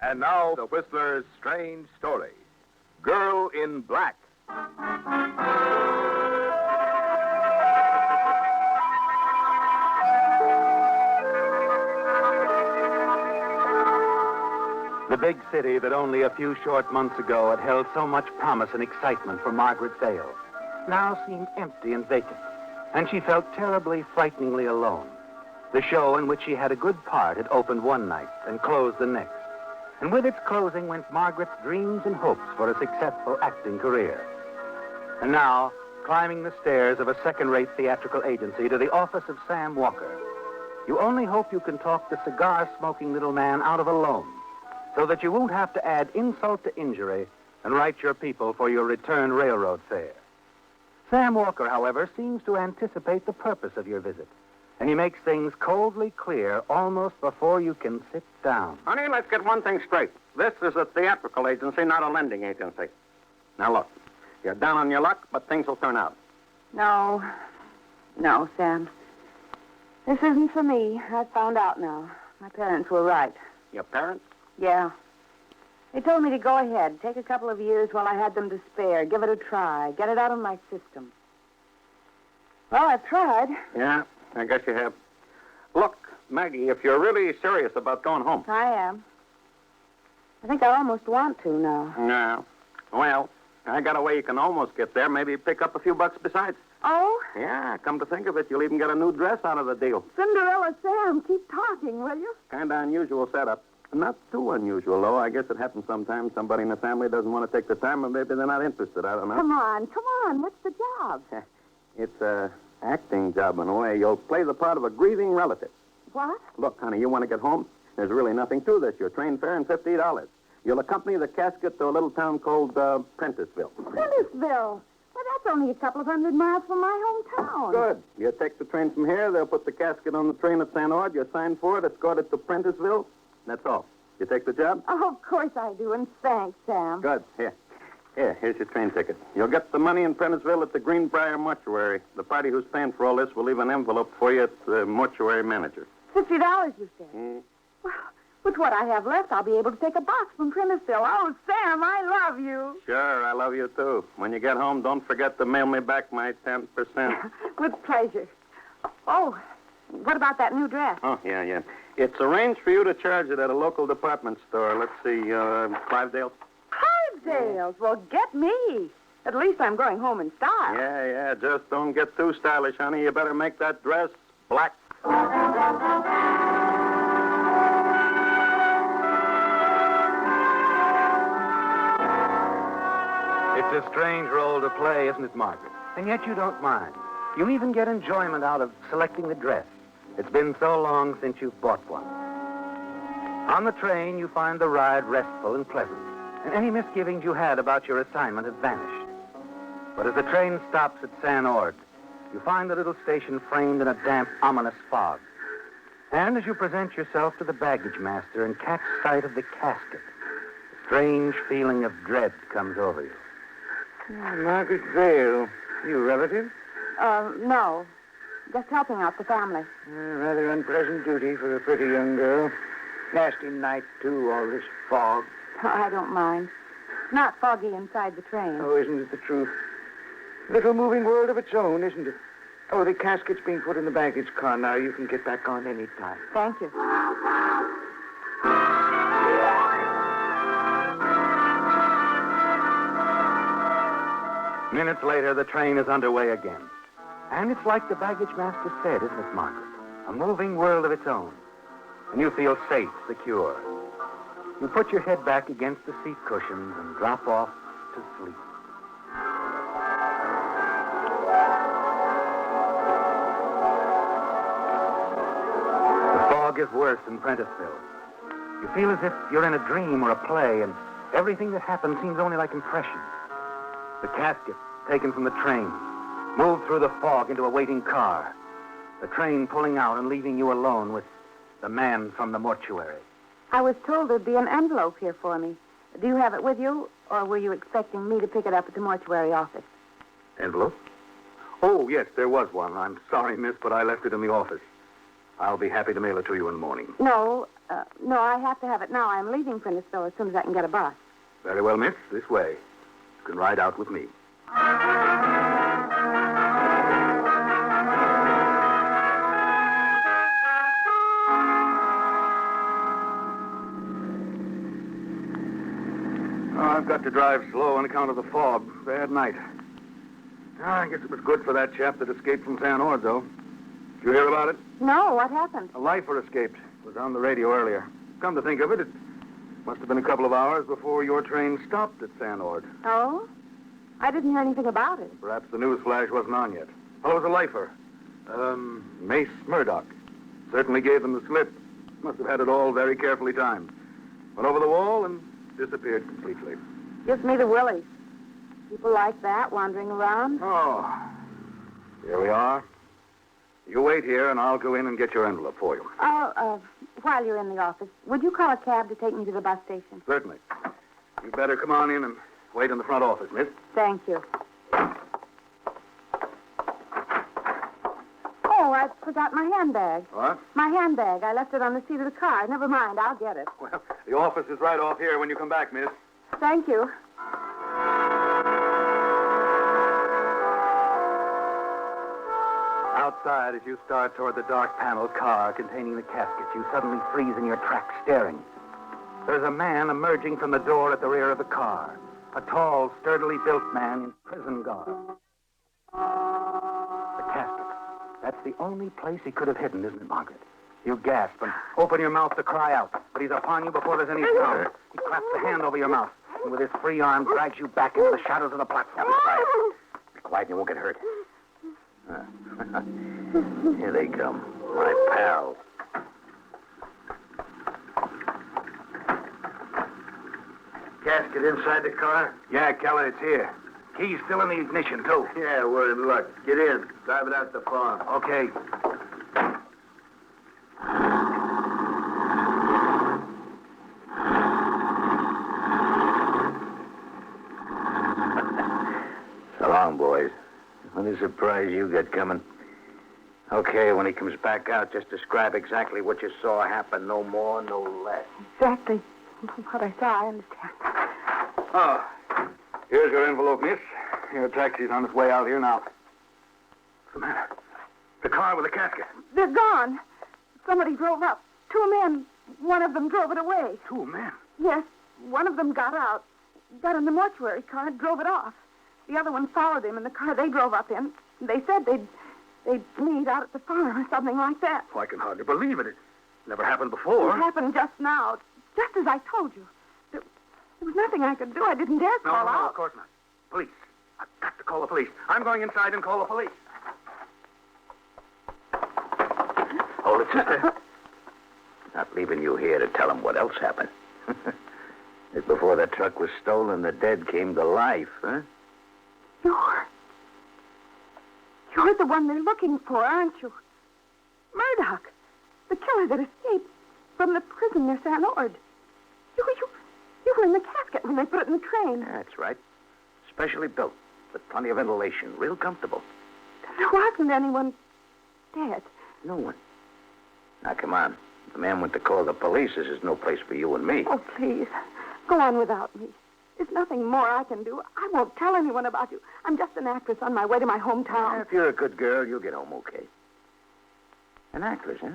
And now, the Whistler's strange story, Girl in Black. The big city that only a few short months ago had held so much promise and excitement for Margaret Dale now seemed empty and vacant, and she felt terribly, frighteningly alone. The show in which she had a good part had opened one night and closed the next, and with its closing went Margaret's dreams and hopes for a successful acting career. And now, climbing the stairs of a second-rate theatrical agency to the office of Sam Walker, you only hope you can talk the cigar-smoking little man out of a loan, so that you won't have to add insult to injury and write your people for your return railroad fare. Sam Walker, however, seems to anticipate the purpose of your visit, and he makes things coldly clear almost before you can sit down. Honey, let's get one thing straight. This is a theatrical agency, not a lending agency. Now, look, you're down on your luck, but things will turn out. No, Sam. This isn't for me. I've found out now. My parents were right. Your parents? Yeah. They told me to go ahead, take a couple of years while I had them to spare, give it a try, get it out of my system. Well, I've tried. Yeah, I guess you have. Look, Maggie, if you're really serious about going home. I am. I think I almost want to now. No. Well, I got a way you can almost get there. Maybe pick up a few bucks besides. Oh? Yeah, come to think of it, you'll even get a new dress out of the deal. Cinderella Sam, keep talking, will you? Kind of unusual setup. Not too unusual, though. I guess it happens sometimes. Somebody in the family doesn't want to take the time, or maybe they're not interested. I don't know. Come on. What's the job? It's a acting job, in a way. You'll play the part of a grieving relative. What? Look, honey, you want to get home? There's really nothing to this. Your train fare and $50. You'll accompany the casket to a little town called Prenticeville. Prenticeville? Well, that's only a couple of 100 miles from my hometown. Good. You take the train from here. They'll put the casket on the train at St. Ord. You sign for it, escort it to Prenticeville. That's all. You take the job? Oh, of course I do, and thanks, Sam. Good. Here's your train ticket. You'll get the money in Prenticeville at the Greenbrier Mortuary. The party who's paying for all this will leave an envelope for you at the mortuary manager. $50, you said? Mm. Well, with what I have left, I'll be able to take a box from Prenticeville. Oh, Sam, I love you. Sure, I love you, too. When you get home, don't forget to mail me back my 10%. With pleasure. Oh, what about that new dress? Oh, yeah. It's arranged for you to charge it at a local department store. Let's see, Clivedale's. Clivedale's? Well, get me. At least I'm going home in style. Yeah. Just don't get too stylish, honey. You better make that dress black. It's a strange role to play, isn't it, Margaret? And yet you don't mind. You even get enjoyment out of selecting the dress. It's been so long since you've bought one. On the train, you find the ride restful and pleasant, and any misgivings you had about your assignment have vanished. But as the train stops at St. Ord, you find the little station framed in a damp, ominous fog. And as you present yourself to the baggage master and catch sight of the casket, a strange feeling of dread comes over you. Margaret Dale. You relative? No. Just helping out the family. Rather unpleasant duty for a pretty young girl. Nasty night, too, all this fog. Oh, I don't mind. It's not foggy inside the train. Oh, isn't it the truth? Little moving world of its own, isn't it? Oh, the casket's being put in the baggage car now. You can get back on any time. Thank you. Minutes later, the train is underway again. And it's like the baggage master said, isn't it, Margaret? A moving world of its own. And you feel safe, secure. You put your head back against the seat cushions and drop off to sleep. The fog is worse in Prenticeville. You feel as if you're in a dream or a play, and everything that happens seems only like impressions. The casket, taken from the train, moved through the fog into a waiting car. The train pulling out and leaving you alone with the man from the mortuary. I was told there'd be an envelope here for me. Do you have it with you, or were you expecting me to pick it up at the mortuary office? Envelope? Oh, yes, there was one. I'm sorry, miss, but I left it in the office. I'll be happy to mail it to you in the morning. No, No, I have to have it now. I'm leaving Prentice-ville as soon as I can get a bus. Very well, miss. This way. You can ride out with me. I've got to drive slow on account of the fog. Bad night. I guess it was good for that chap that escaped from San Ord, though. Did you hear about it? No, what happened? A lifer escaped. It was on the radio earlier. Come to think of it, it must have been a couple of hours before your train stopped at San Ord. Oh? I didn't hear anything about it. Perhaps the news flash wasn't on yet. Fellow was a lifer. Mace Murdoch. Certainly gave them the slip. Must have had it all very carefully timed. Went over the wall and disappeared completely. Gives me the willies. People like that wandering around. Oh. Here we are. You wait here, and I'll go in and get your envelope for you. While you're in the office, would you call a cab to take me to the bus station? Certainly. You better come on in and wait in the front office, miss. Thank you. Oh, I forgot my handbag. What? My handbag. I left it on the seat of the car. Never mind, I'll get it. Well, the office is right off here when you come back, miss. Thank you. Outside, as you start toward the dark paneled car containing the casket, you suddenly freeze in your tracks, staring. There's a man emerging from the door at the rear of the car. A tall, sturdily built man in prison garb. The casket. That's the only place he could have hidden, isn't it, Margaret? You gasp and open your mouth to cry out, but he's upon you before there's any sound. He claps a hand over your mouth, and with his free arm drags you back into the shadows of the platform. Be quiet and you won't get hurt. Here they come, my pals. Casket inside the car? Yeah, Keller, it's here. Key's still in the ignition, too. Yeah, we're in luck. Get in. Drive it out to the farm. Okay. So long, boys. What a surprise you got coming. Okay, when he comes back out, just describe exactly what you saw happen. No more, no less. Exactly what I saw, I understand. Oh, here's your envelope, miss. Your taxi's on its way out here now. What's the matter? The car with the casket. They're gone. Somebody drove up. Two men. One of them drove it away. Two men. Yes, one of them got out, got in the mortuary car and drove it off. The other one followed him in the car they drove up in. They said they'd meet out at the farm or something like that. Oh, I can hardly believe it. It never happened before. It happened just now, just as I told you. There was nothing I could do. I didn't dare call No, out. of course not. Police. I've got to call the police. I'm going inside and call the police. Hold it, sister. Not leaving you here to tell them what else happened. Just before the truck was stolen, the dead came to life, huh? You're the one they're looking for, aren't you? Murdoch, the killer that escaped from the prison near San Ord. You were in the casket when they put it in the train. That's right. Specially built, with plenty of ventilation, real comfortable. There wasn't anyone dead. No one. Now, come on. The man went to call the police. This is no place for you and me. Oh, please, go on without me. There's nothing more I can do. I won't tell anyone about you. I'm just an actress on my way to my hometown. If you're a good girl, you'll get home okay. An actress, huh?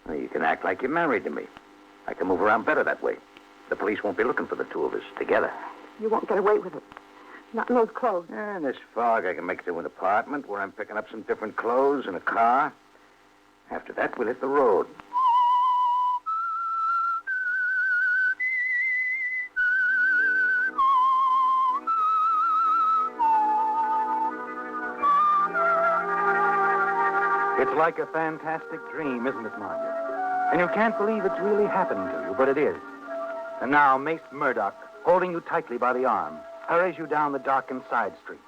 Well, you can act like you're married to me. I can move around better that way. The police won't be looking for the two of us together. You won't get away with it. Not in those clothes. In this fog, I can make it to an apartment where I'm picking up some different clothes and a car. After that, we'll hit the road. It's like a fantastic dream, isn't it, Margaret? And you can't believe it's really happened to you, but it is. And now, Mace Murdoch, holding you tightly by the arm, hurries you down the darkened side street.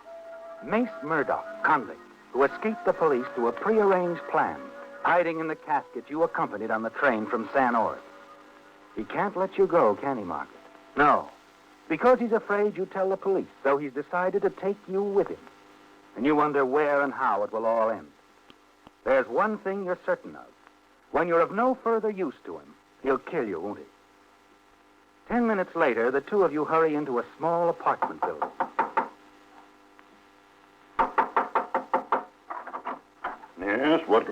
Mace Murdoch, convict, who escaped the police through a prearranged plan, hiding in the casket you accompanied on the train from San Ord. He can't let you go, can he, Margaret? No, because he's afraid you tell the police, so he's decided to take you with him. And you wonder where and how it will all end. There's one thing you're certain of. When you're of no further use to him, he'll kill you, won't he? 10 minutes later, the two of you hurry into a small apartment building. Yes, what?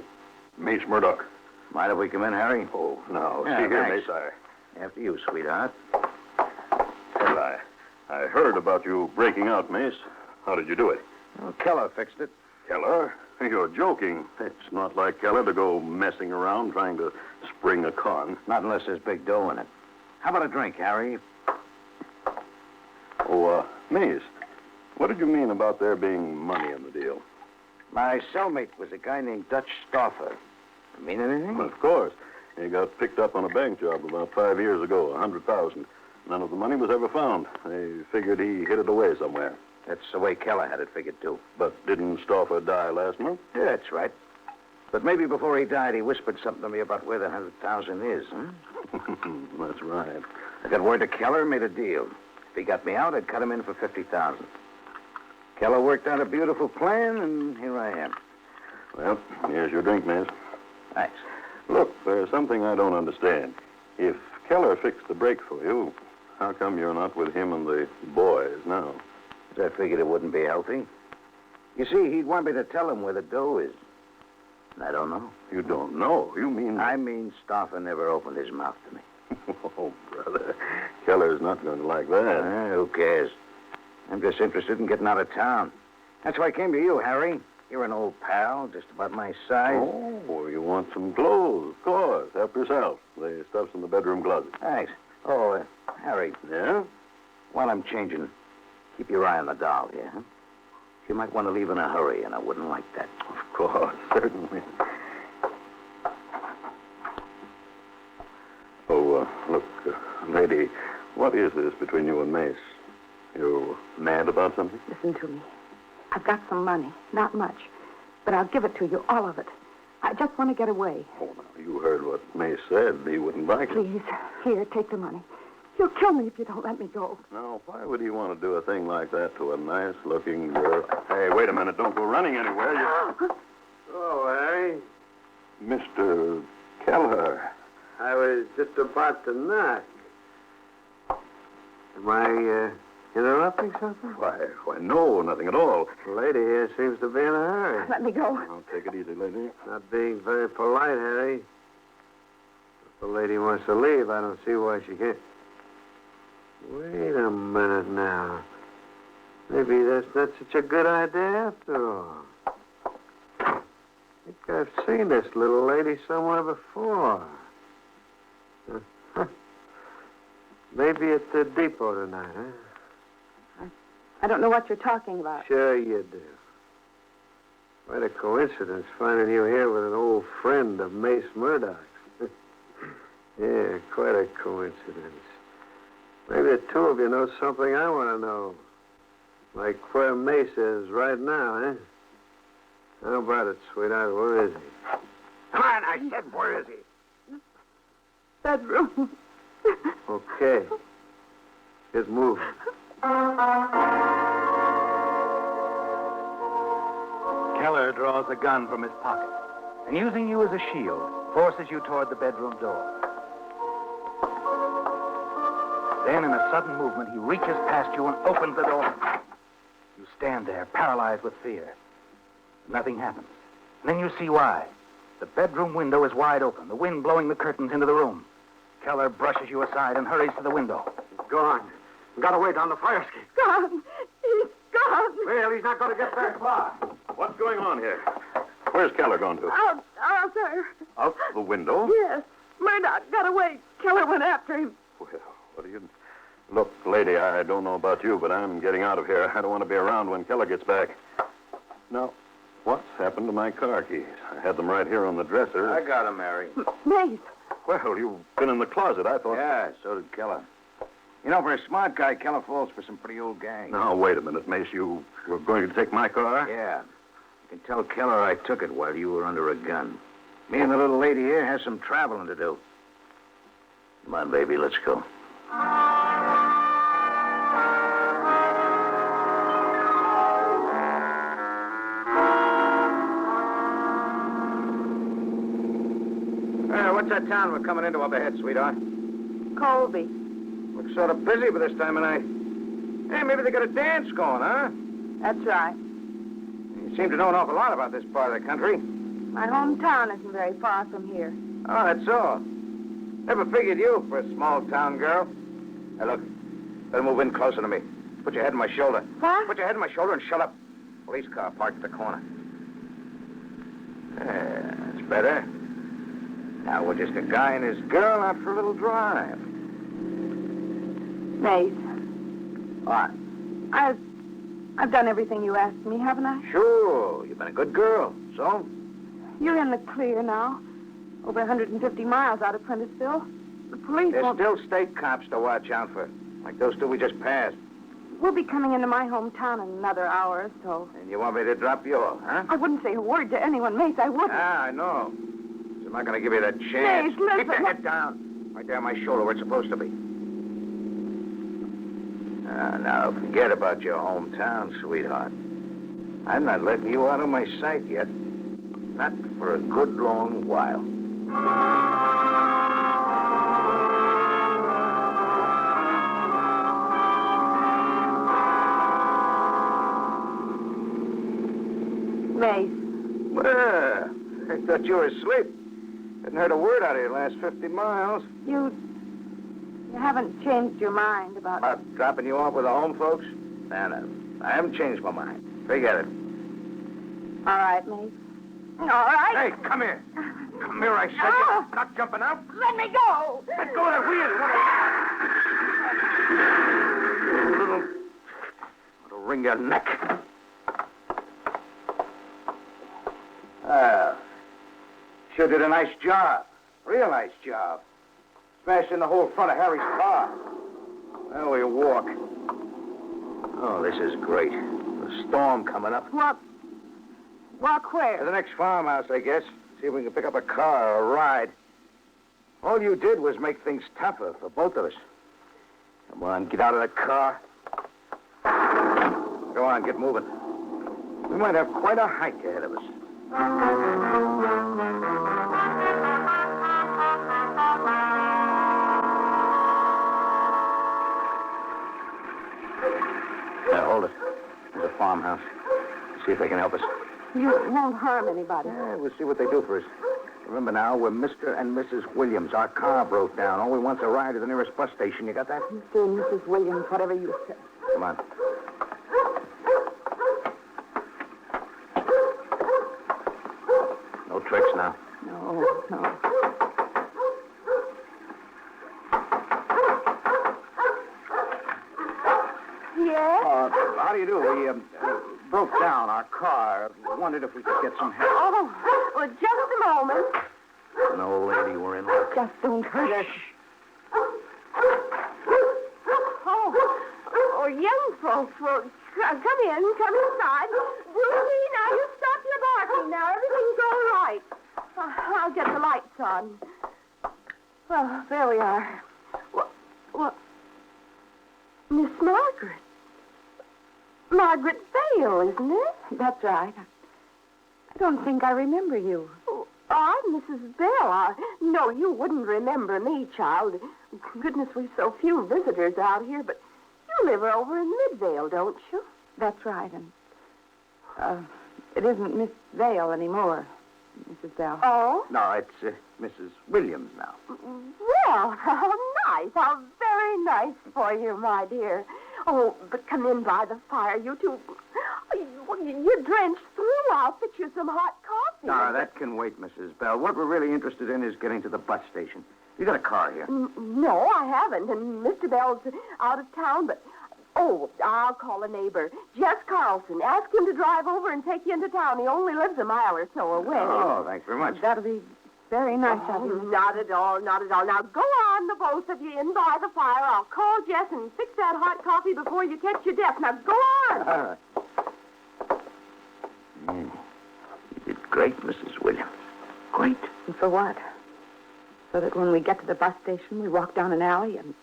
Mace Murdoch. Mind if we come in, Harry? Oh, no. Yeah, See here, thanks. Mace, After you, sweetheart. well, I heard about you breaking out, Mace. How did you do it? Well, Keller fixed it. Keller? You're joking. It's not like Keller to go messing around trying to spring a con. Not unless there's big dough in it. How about a drink, Harry? Oh, Mace, what did you mean about there being money in the deal? My cellmate was a guy named Dutch Stauffer. Mean anything? Of course. He got picked up on a bank job about 5 years ago, $100,000. None of the money was ever found. They figured he hid it away somewhere. That's the way Keller had it figured, too. But didn't Stauffer die last month? Yeah, that's right. But maybe before he died, he whispered something to me about where the 100,000 is, huh? That's right. I got word to Keller and made a deal. If he got me out, I'd cut him in for 50,000. Keller worked out a beautiful plan, and here I am. Well, here's your drink, Mace. Thanks. Look, there's something I don't understand. If Keller fixed the break for you, how come you're not with him and the boys now? I figured it wouldn't be healthy. You see, he'd want me to tell him where the dough is. And I don't know. You don't know? You mean... I mean, Stauffer never opened his mouth to me. Oh, brother. Keller's not going to like that. Who cares? I'm just interested in getting out of town. That's why I came to you, Harry. You're an old pal, just about my size. Oh, you want some clothes? Of course. Help yourself. The stuff's in the bedroom closet. Thanks. Oh, Harry, Yeah? while I'm changing, keep your eye on the doll here, huh? She might want to leave in a hurry, and I wouldn't like that. Of course, certainly. Oh, look, lady, what is this between you and Mace? You mad about something? Listen to me. I've got some money. Not much. But I'll give it to you, all of it. I just want to get away. Oh, now, you heard what Mace said. He wouldn't like it. Please, here, take the money. You'll kill me if you don't let me go. Now, why would he want to do a thing like that to a nice-looking girl? Hey, wait a minute. Don't go running anywhere. Oh, Harry. Mr. Keller. I was just about to knock. Am I interrupting something? Why, no, nothing at all. The lady here seems to be in a hurry. Let me go. I'll take it easy, lady. Not being very polite, Harry. If the lady wants to leave, I don't see why she can't. Wait a minute now. Maybe that's not such a good idea after all. I think I've seen this little lady somewhere before. Maybe at the depot tonight, huh? I don't know what you're talking about. Sure you do. Quite a coincidence finding you here with an old friend of Mace Murdoch's. Yeah, quite a coincidence. Maybe the two of you know something I want to know. Like where Mace is right now, eh? How about it, sweetheart? Where is he? Come on, I said, where is he? Bedroom. Okay. Get moving. Keller draws a gun from his pocket and, using you as a shield, forces you toward the bedroom door. Then, in a sudden movement, he reaches past you and opens the door. You stand there, paralyzed with fear. Nothing happens. And then you see why. The bedroom window is wide open, the wind blowing the curtains into the room. Keller brushes you aside and hurries to the window. He's gone. Got away down the fire escape. Gone. He's gone. Well, he's not going to get very far. What's going on here? Where's Keller gone to? Out there. Out the window? Yes. Murdoch got away. Keller went after him. Well, what do you... Look, lady, I don't know about you, but I'm getting out of here. I don't want to be around when Keller gets back. Now, what's happened to my car keys? I had them right here on the dresser. I got him, Mary. Mace. Well, you've been in the closet. I thought... Yeah, so did Keller. You know, for a smart guy, Keller falls for some pretty old gang. Now, wait a minute, Mace. You're going to take my car? Yeah. You can tell Keller I took it while you were under a gun. Me and the little lady here has some traveling to do. Come on, baby, let's go. that town we're coming into up ahead, sweetheart? Colby. Looks sort of busy for this time of night. Hey, maybe they got a dance going, huh? That's right. You seem to know an awful lot about this part of the country. My hometown isn't very far from here. Oh, that's all. Never figured you for a small-town girl. Hey, look. Better move in closer to me. Put your head on my shoulder. What? Put your head on my shoulder and shut up. Police car parked at the corner. Yeah, that's better. Now we're just a guy and his girl out for a little drive. Mace, What? I've done everything you asked me, haven't I? Sure. You've been a good girl. So? You're in the clear now. Over 150 miles out of Prenticeville. The police There's won't... still state cops to watch out for. Like those two we just passed. We'll be coming into my hometown in another hour or so. And you want me to drop you off, huh? I wouldn't say a word to anyone, Mace. I wouldn't. Ah, I know. I'm not going to give you that chance. Mace, listen. Keep your head down. Right there on my shoulder where it's supposed to be. Now, forget about your hometown, sweetheart. I'm not letting you out of my sight yet. Not for a good long while. Mace, Well, I thought you were asleep. Hadn't heard a word out of you the last 50 miles. you haven't changed your mind about... About dropping you off with the home folks? No. I haven't changed my mind. Forget it. All right, Mace. All right. Hey, come here. Come here, I said. Ah. You're not jumping out. Let me go. Let go of that wheel. It'll wring your neck. Sure did a nice job. Real nice job. Smashed in the whole front of Harry's car. Well, we walk. Oh, this is great. The storm coming up. Walk To where? the next farmhouse, I guess. See if we can pick up a car or a ride. All you did was make things tougher for both of us. Come on, get out of the car. Go on, get moving. We might have quite a hike ahead of us. Now, hold it. There's a farmhouse. See if they can help us. You won't harm anybody. Yeah, we'll see what they do for us. Remember now, we're Mr. and Mrs. Williams. Our car broke down. All we want's a ride to the nearest bus station. You got that? Mr. and Mrs. Williams, whatever you say. Come on. No tricks now. No. Yes? How do you do? We broke down our car. Wondered if we could get some help. Oh, well, just a moment. An old lady, we're in luck. Just don't hurt. Oh, young folks, well, come inside. Brucey, now you stop your barking. Now everything's all right. I'll get the lights on. Well, there we are. What? Miss Margaret. Margaret Vale, isn't it? That's right. I don't think I remember you. Oh, I'm Mrs. Bell. No, you wouldn't remember me, child. Goodness, we've so few visitors out here, but you live over in Midvale, don't you? That's right, and it isn't Miss Vale anymore, Mrs. Bell. Oh? No, it's Mrs. Williams now. Well, how nice. How very nice for you, my dear. Oh, but come in by the fire, you two. You're drenched through. I'll fix you some hot coffee. No, that can wait, Mrs. Bell. What we're really interested in is getting to the bus station. You got a car here? No, I haven't. And Mr. Bell's out of town, but... Oh, I'll call a neighbor. Jess Carlson. Ask him to drive over and take you into town. He only lives a mile or so away. Oh, thanks very much. That'll be very nice of you. Not at all. Now, go on, the both of you, in by the fire. I'll call Jess and fix that hot coffee before you catch your death. Now, go on. All right. You did great, Mrs. Williams. Great. And for what? So that when we get to the bus station, we walk down an alley and...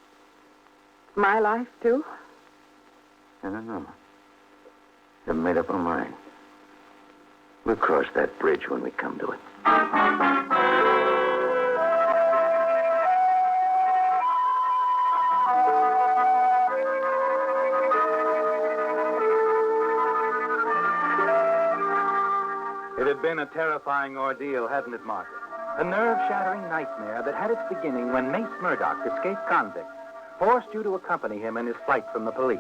My life, too? I don't know. Haven't made up our mind. We'll cross that bridge when we come to it. had been a terrifying ordeal, hadn't it, Margaret? A nerve-shattering nightmare that had its beginning when Mace Murdoch, escaped convict, forced you to accompany him in his flight from the police.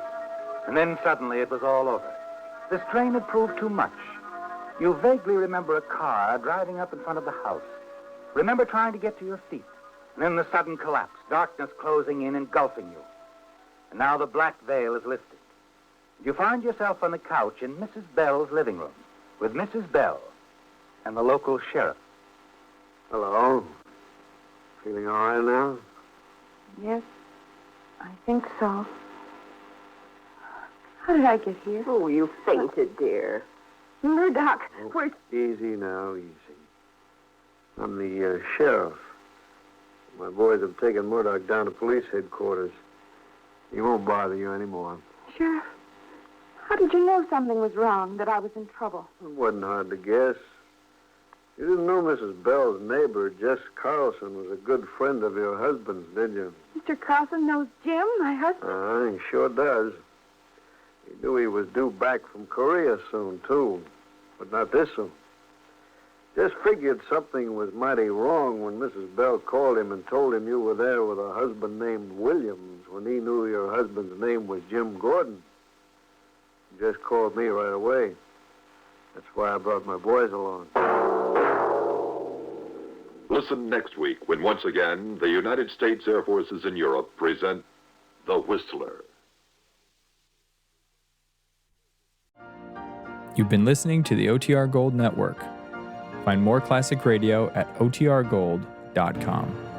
And then suddenly it was all over. This train had proved too much. You vaguely remember a car driving up in front of the house. Remember trying to get to your feet. And then the sudden collapse, darkness closing in, engulfing you. And now the black veil is lifted. You find yourself on the couch in Mrs. Bell's living room with Mrs. Bell and the local sheriff. Hello. Feeling all right now? Yes, I think so. How did I get here? Oh, you fainted, dear. Murdoch, where's... Easy now, easy. I'm the sheriff. My boys have taken Murdoch down to police headquarters. He won't bother you anymore. Sheriff, how did you know something was wrong, that I was in trouble? It wasn't hard to guess. You didn't know Mrs. Bell's neighbor, Jess Carlson, was a good friend of your husband's, did you? Mr. Carlson knows Jim, my husband? He sure does. He knew he was due back from Korea soon, too. But not this soon. Just figured something was mighty wrong when Mrs. Bell called him and told him you were there with a husband named Williams when he knew your husband's name was Jim Gordon. He just called me right away. That's why I brought my boys along. Listen next week when once again the United States Air Forces in Europe present The Whistler. You've been listening to the OTR Gold Network. Find more classic radio at otrgold.com.